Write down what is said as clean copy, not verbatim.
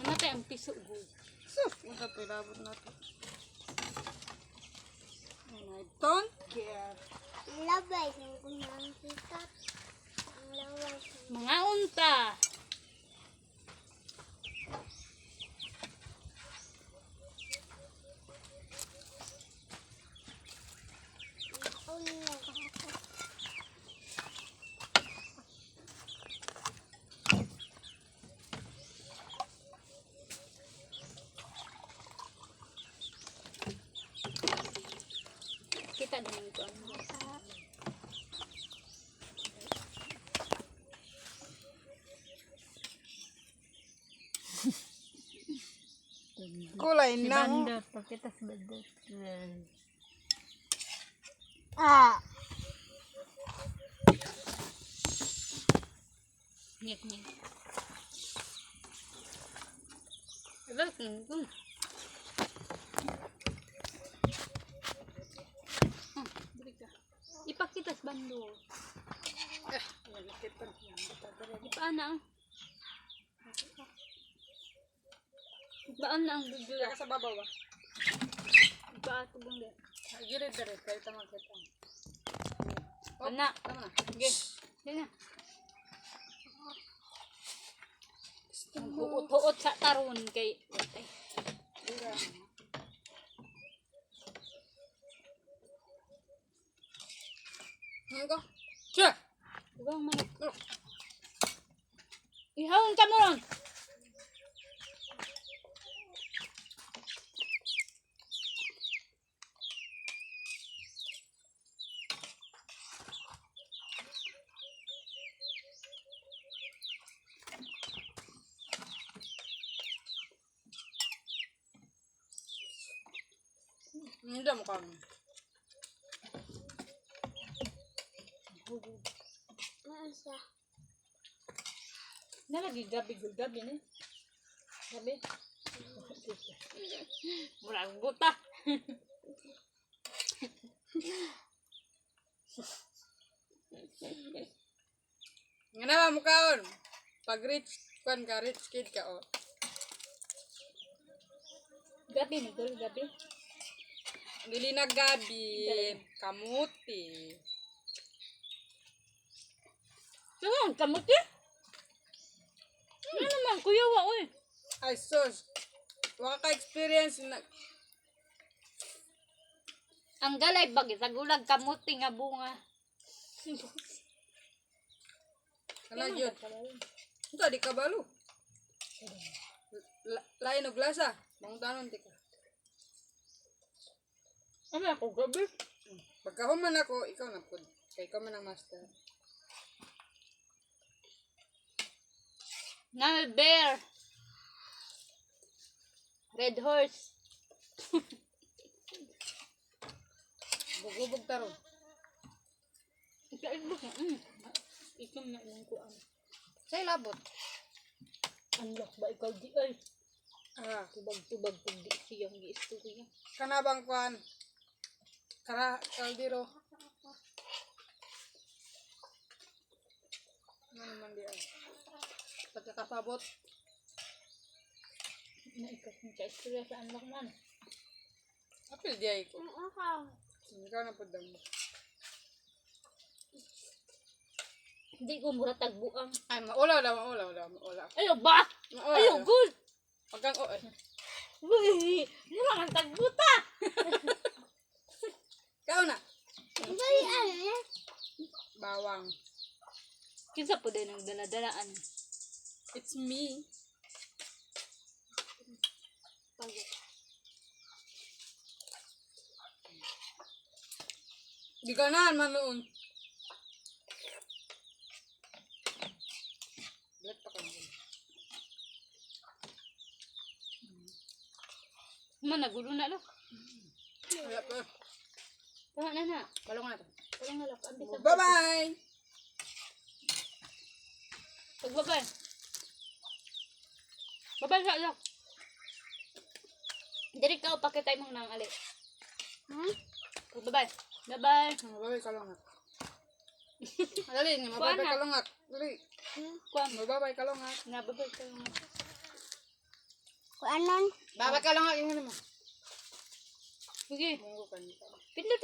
Natay ang piso good. Sus, wala pa ilabot natin. And I don't care. Labay sa kunang sikat. Labay sa Mga unta. ulo. Kita din ito. Kulay Si na. Bandot. Pakita si Bandot. Ah! Ngek ngek. Look, look. Ipakita sa Bandot. Ipaan na. Ipaan na ang video. Kaya sa babaw ba? Ipaan ito bang din. Girid na rin. Kaya tama kita. Anak. Tama na. Okay. Yan na. Huot sa taron kay... Ano ko? Siya! Ibang manok. Ihawin ka mo ron. Hindi mo kami. Masa. Nalagi gabi ni. Gabi. Murag buta. Nga naman mo kaon. Pag rich, kan ka, rich kid ka, oh. Gabi ni gol gabi. Dili na gabi. Kamuti. Ano kamuti? Ano naman kuya wa oy. Ay, sus. Waka ka-experience na. Ang galay bagi sa gulag kamuti nga bunga. Ano yun? Ito, di ka balo. Lain o glasa. Mangutanon ti ka. Ano ako gabi? Pagkahuman ako, ikaw na po. Kaya ikaw man ang master. Nal bear. Red horse. Bugubog taro. Ikaibog na. Ikom na lang ko ang. Say labot. Unlock ba ikaw di ay? Ah, Tubag-tubag kung di siyang gi-istorya. kanabang kuan. Kaldero. Ano naman di ay. Pagkakapabot. Na ikaw kung ka-istorya sa unlock man. Apil di ay ko. Ako. Ikaw na po damo. Hindi ko mura tagbuang. Ay, maulaw. Ayo ba? Ayo good. Pagkang o eh. Uy, mura kang tagbuta. Ikaw na. Dali ano? Bawang. Kinsa po din ang daladalaan. It's me. Di ka na man noon. Black pa kami. Man nagulo na lo. Wala pa. Tama na na. Balong na to. Parang halap ang bisa. Bye-bye! Pagbabay. Babay sa alak. Diri ka pakitay mo nang ali. Pagbabay. Bye-bye. Mababay kalungat. Dali, mababay Kuana. kalungat. Dali. Kuam. Mababay kalungat. Nababay ka lang. Anon. Bawat ka lang ang ingin mo. Sige. Munggo ka. Pindot